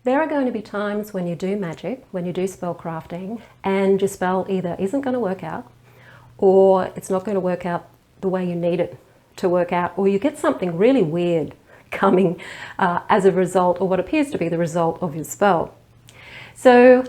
There are going to be times when you do magic, when you do spell crafting, and your spell either isn't going to work out, or it's not going to work out the way you need it to work out, or you get something really weird coming as a result, or what appears to be the result of your spell. So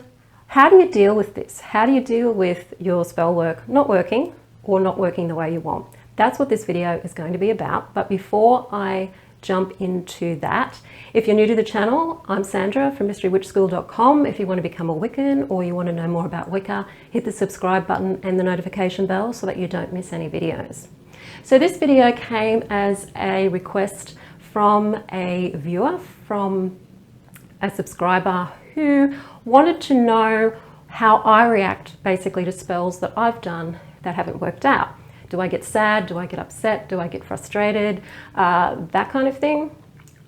how do you deal with this? How do you deal with your spell work not working or not working the way you want? That's what this video is going to be about. But before I jump into that, if you're new to the channel, I'm Sandra from mysterywitchschool.com. If you want to become a Wiccan or you want to know more about Wicca, hit the subscribe button and the notification bell so that you don't miss any videos. So this video came as a request from a viewer, from a subscriber who wanted to know how I react basically to spells that I've done that haven't worked out. Do I get sad? Do I get upset? Do I get frustrated? That kind of thing.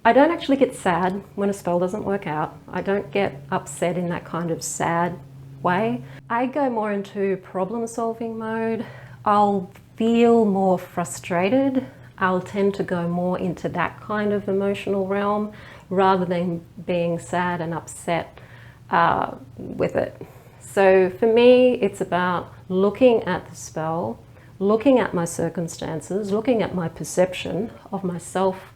I don't actually get sad when a spell doesn't work out. I don't get upset in that kind of sad way. I go more into problem solving mode. I'll feel more frustrated. I'll tend to go more into that kind of emotional realm rather than being sad and upset with it. So for me, it's about looking at the spell, looking at my circumstances, looking at my perception of myself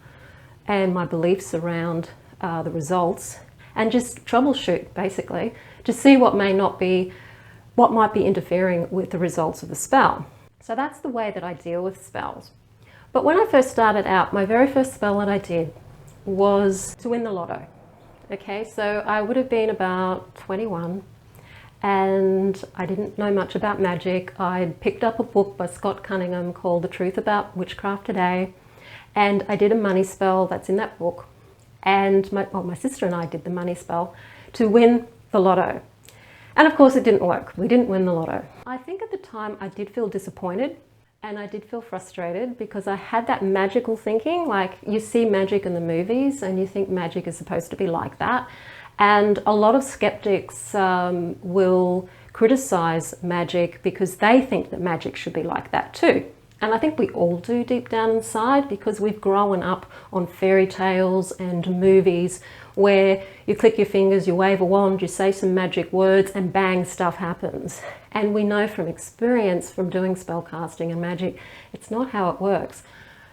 and my beliefs around the results, and just troubleshoot basically to see what might be interfering with the results of the spell. So that's the way that I deal with spells. But when I first started out, my very first spell that I did was to win the lotto. Okay, so I would have been about 21 and I didn't know much about magic. I picked up a book by Scott Cunningham called The Truth About Witchcraft Today, and I did a money spell that's in that book. And my sister and I did the money spell to win the lotto. And of course it didn't work. We didn't win the lotto. I think at the time I did feel disappointed and I did feel frustrated because I had that magical thinking, like you see magic in the movies and you think magic is supposed to be like that. And a lot of skeptics will criticize magic because they think that magic should be like that too. And I think we all do deep down inside because we've grown up on fairy tales and movies where you click your fingers, you wave a wand, you say some magic words and bang, stuff happens. And we know from experience from doing spell casting and magic, it's not how it works,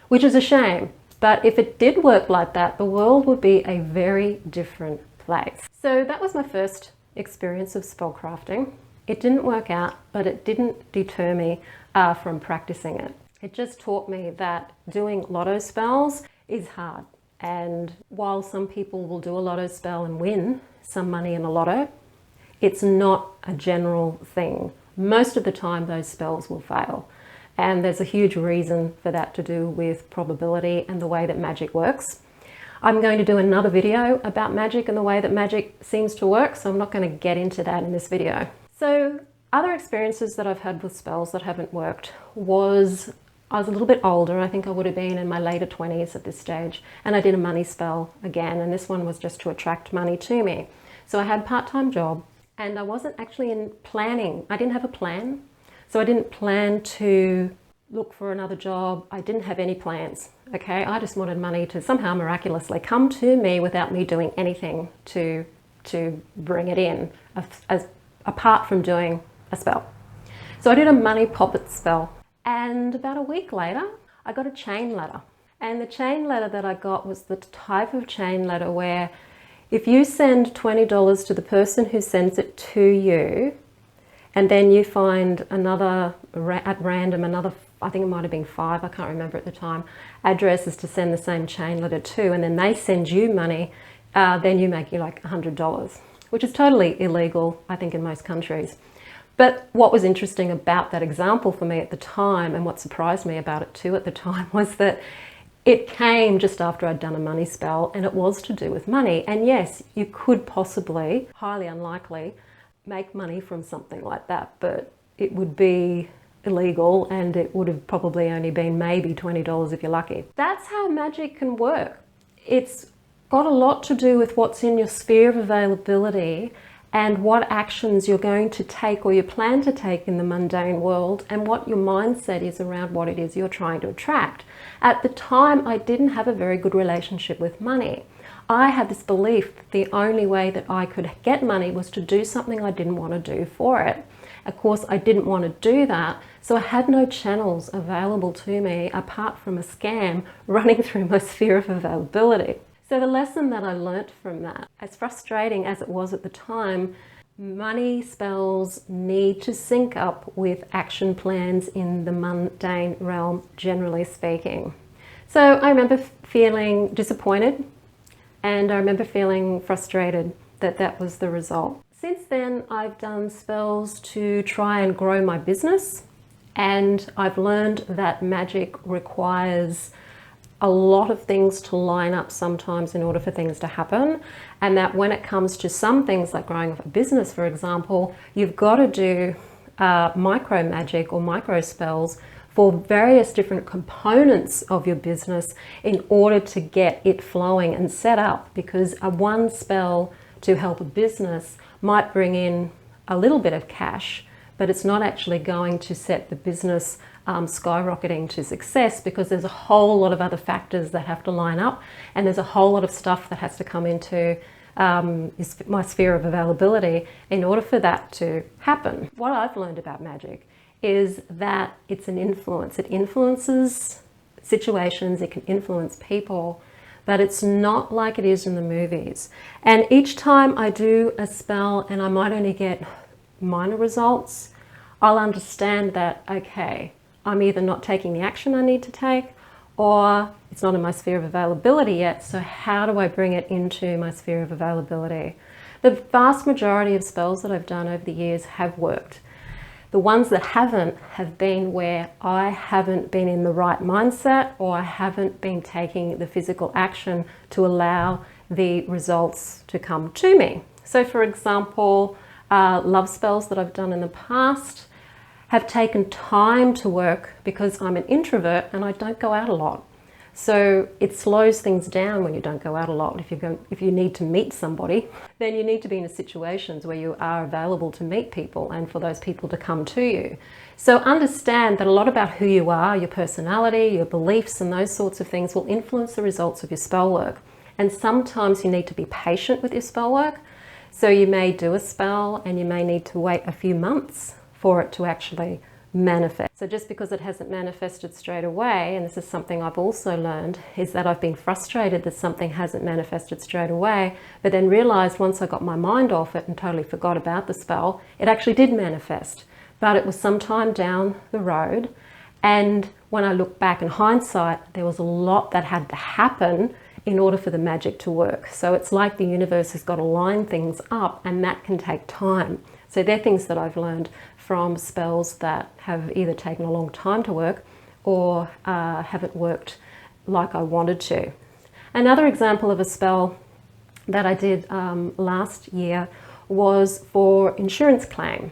which is a shame. But if it did work like that, the world would be a very different place. So that was my first experience of spell crafting. It didn't work out, but it didn't deter me from practicing it. It just taught me that doing lotto spells is hard. And while some people will do a lotto spell and win some money in a lotto, it's not a general thing. Most of the time those spells will fail. And there's a huge reason for that to do with probability and the way that magic works. I'm going to do another video about magic and the way that magic seems to work, so I'm not going to get into that in this video. So other experiences that I've had with spells that haven't worked was I was a little bit older. I think I would have been in my later 20s at this stage, and I did a money spell again, and this one was just to attract money to me. So I had a part-time job and I wasn't actually in planning. I didn't have a plan. So I didn't plan to look for another job. I didn't have any plans. Okay, I just wanted money to somehow miraculously come to me without me doing anything to bring it in, apart from doing a spell. So I did a money poppet spell. And about a week later, I got a chain letter. And the chain letter that I got was the type of chain letter where if you send $20 to the person who sends it to you, and then you find another, at random, another, I think it might have been 5, I can't remember at the time, addresses to send the same chain letter to, and then they send you money, then you make like $100, which is totally illegal, I think, in most countries. But what was interesting about that example for me at the time, and what surprised me about it too at the time, was that it came just after I'd done a money spell and it was to do with money. And yes, you could possibly, highly unlikely, make money from something like that, but it would be illegal and it would have probably only been maybe $20 if you're lucky. That's how magic can work. It's got a lot to do with what's in your sphere of availability and what actions you're going to take or you plan to take in the mundane world, and what your mindset is around what it is you're trying to attract. At the time, I didn't have a very good relationship with money. I had this belief that the only way that I could get money was to do something I didn't want to do for it. Of course, I didn't want to do that, so I had no channels available to me apart from a scam running through my sphere of availability. So the lesson that I learnt from that, as frustrating as it was at the time, money spells need to sync up with action plans in the mundane realm, generally speaking. So I remember feeling disappointed, and I remember feeling frustrated that that was the result. Since then, I've done spells to try and grow my business, and I've learned that magic requires a lot of things to line up sometimes in order for things to happen, and that when it comes to some things like growing a business, for example, you've got to do micro magic or micro spells for various different components of your business in order to get it flowing and set up, because a one spell to help a business might bring in a little bit of cash, but it's not actually going to set the business skyrocketing to success, because there's a whole lot of other factors that have to line up, and there's a whole lot of stuff that has to come into my sphere of availability in order for that to happen. What I've learned about magic is that it's an influence. It influences situations, it can influence people, but it's not like it is in the movies. And each time I do a spell and I might only get minor results, I'll understand that, okay, I'm either not taking the action I need to take, or it's not in my sphere of availability yet, so how do I bring it into my sphere of availability? The vast majority of spells that I've done over the years have worked. The ones that haven't have been where I haven't been in the right mindset, or I haven't been taking the physical action to allow the results to come to me. So for example, love spells that I've done in the past have taken time to work because I'm an introvert and I don't go out a lot. So it slows things down when you don't go out a lot. If you need to meet somebody, then you need to be in situations where you are available to meet people and for those people to come to you. So understand that a lot about who you are, your personality, your beliefs, and those sorts of things will influence the results of your spell work. And sometimes you need to be patient with your spell work. So you may do a spell and you may need to wait a few months for it to actually manifest. So just because it hasn't manifested straight away, and this is something I've also learned, is that I've been frustrated that something hasn't manifested straight away, but then realized once I got my mind off it and totally forgot about the spell, it actually did manifest. But it was some time down the road, and when I look back in hindsight, there was a lot that had to happen in order for the magic to work. So it's like the universe has got to line things up, and that can take time. So they're things that I've learned from spells that have either taken a long time to work or haven't worked like I wanted to. Another example of a spell that I did last year was for insurance claim.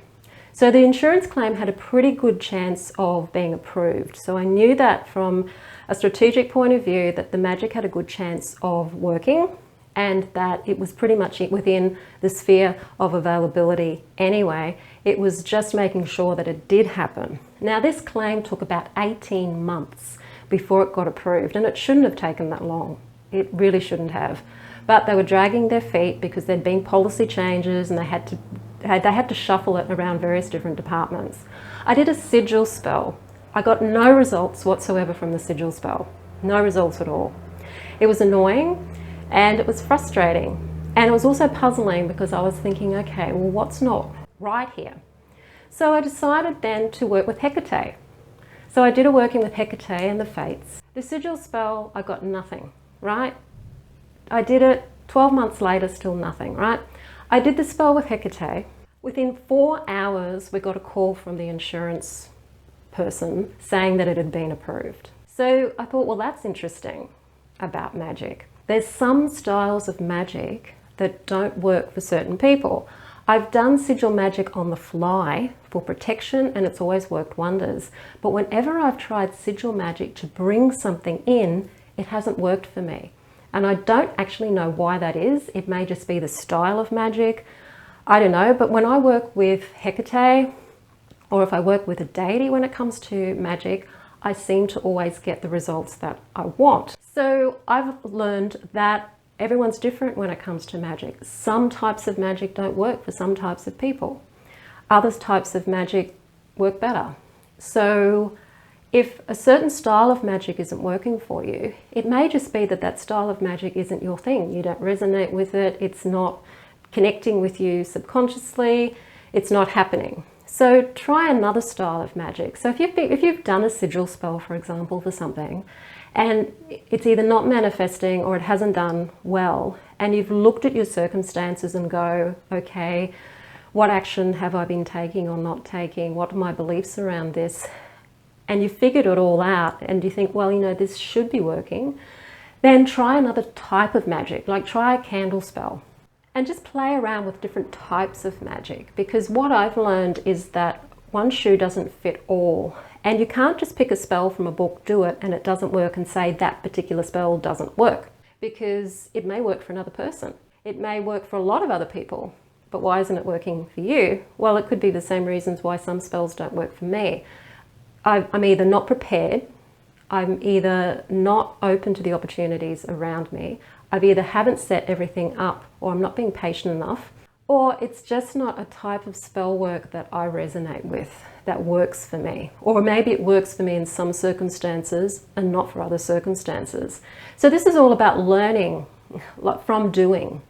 So the insurance claim had a pretty good chance of being approved. So I knew that from a strategic point of view that the magic had a good chance of working, and that it was pretty much within the sphere of availability anyway. It was just making sure that it did happen. Now this claim took about 18 months before it got approved, and it shouldn't have taken that long. It really shouldn't have. But they were dragging their feet because there'd been policy changes and they had to shuffle it around various different departments. I did a sigil spell. I got no results whatsoever from the sigil spell. No results at all. It was annoying, and it was frustrating, and it was also puzzling because I was thinking, okay, well, what's not right here? So I decided then to work with Hecate. So I did a working with Hecate and the Fates. The sigil spell, I got nothing, right? I did it 12 months later, still nothing, right? I did the spell with Hecate. Within 4 hours, we got a call from the insurance person saying that it had been approved. So I thought, well, that's interesting about magic. There's some styles of magic that don't work for certain people. I've done sigil magic on the fly for protection, and it's always worked wonders. But whenever I've tried sigil magic to bring something in, it hasn't worked for me. And I don't actually know why that is. It may just be the style of magic. I don't know. But when I work with Hecate, or if I work with a deity when it comes to magic, I seem to always get the results that I want. So I've learned that Everyone's different when it comes to magic. Some types of magic don't work for some types of people. Other types of magic work better. So if a certain style of magic isn't working for you, it may just be that that style of magic isn't your thing. You don't resonate with it. It's not connecting with you subconsciously. It's not happening. So try another style of magic. So if you've done a sigil spell, for example, for something, and it's either not manifesting or it hasn't done well, and you've looked at your circumstances and go, okay, what action have I been taking or not taking? What are my beliefs around this? And you figured it all out and you think, well, you know, this should be working, then try another type of magic, like try a candle spell. And just play around with different types of magic, because what I've learned is that one shoe doesn't fit all. And you can't just pick a spell from a book, do it, and it doesn't work and say that particular spell doesn't work, because it may work for another person. It may work for a lot of other people, but why isn't it working for you? Well, it could be the same reasons why some spells don't work for me. I'm either not prepared, I'm either not open to the opportunities around me, I've either haven't set everything up, or I'm not being patient enough, or it's just not a type of spell work that I resonate with, that works for me. Or maybe it works for me in some circumstances and not for other circumstances. So this is all about learning from doing.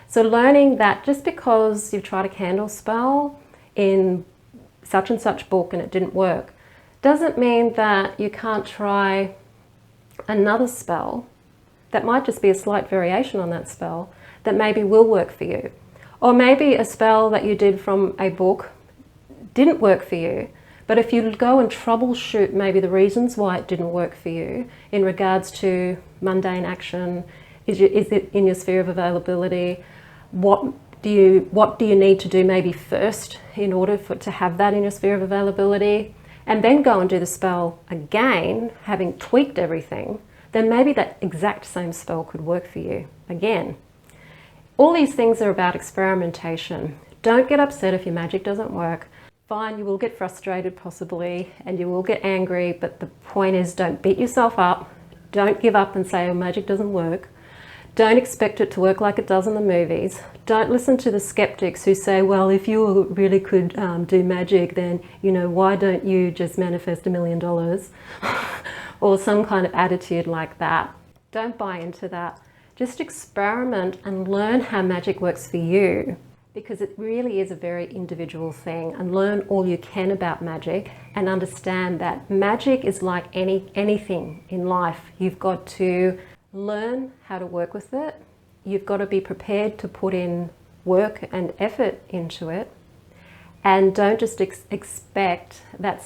So learning that just because you've tried a candle spell in such and such book and it didn't work, doesn't mean that you can't try another spell that might just be a slight variation on that spell that maybe will work for you. Or maybe a spell that you did from a book didn't work for you, but if you go and troubleshoot maybe the reasons why it didn't work for you in regards to mundane action, is it in your sphere of availability? What do you need to do maybe first in order to have that in your sphere of availability? And then go and do the spell again, having tweaked everything, then maybe that exact same spell could work for you again. All these things are about experimentation. Don't get upset if your magic doesn't work. Fine, you will get frustrated possibly, and you will get angry, but the point is, don't beat yourself up. Don't give up and say, oh, magic doesn't work. Don't expect it to work like it does in the movies. Don't listen to the skeptics who say, well, if you really could do magic, then, you know, why don't you just manifest $1 million? Or some kind of attitude like that. Don't buy into that. Just experiment and learn how magic works for you, because it really is a very individual thing, and learn all you can about magic and understand that magic is like anything in life. You've got to learn how to work with it. You've got to be prepared to put in work and effort into it. And don't just expect that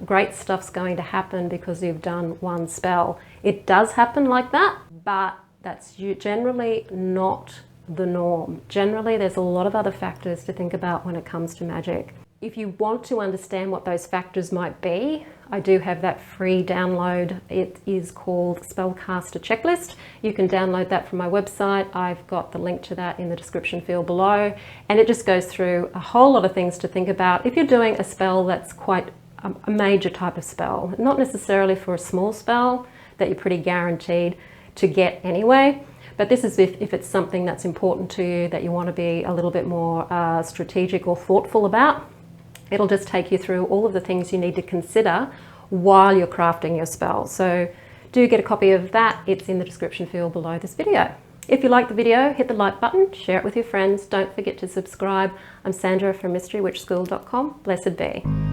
great stuff's going to happen because you've done one spell. It does happen like that, but that's generally not the norm. Generally, there's a lot of other factors to think about when it comes to magic. If you want to understand what those factors might be, I do have that free download. It is called Spellcaster Checklist. You can download that from my website. I've got the link to that in the description field below. And it just goes through a whole lot of things to think about if you're doing a spell that's quite a major type of spell. Not necessarily for a small spell that you're pretty guaranteed to get anyway. But this is if it's something that's important to you, that you want to be a little bit more strategic or thoughtful about. It'll just take you through all of the things you need to consider while you're crafting your spell. So do get a copy of that. It's in the description field below this video. If you like the video, hit the like button, share it with your friends. Don't forget to subscribe. I'm Sandra from MysteryWitchSchool.com. Blessed be.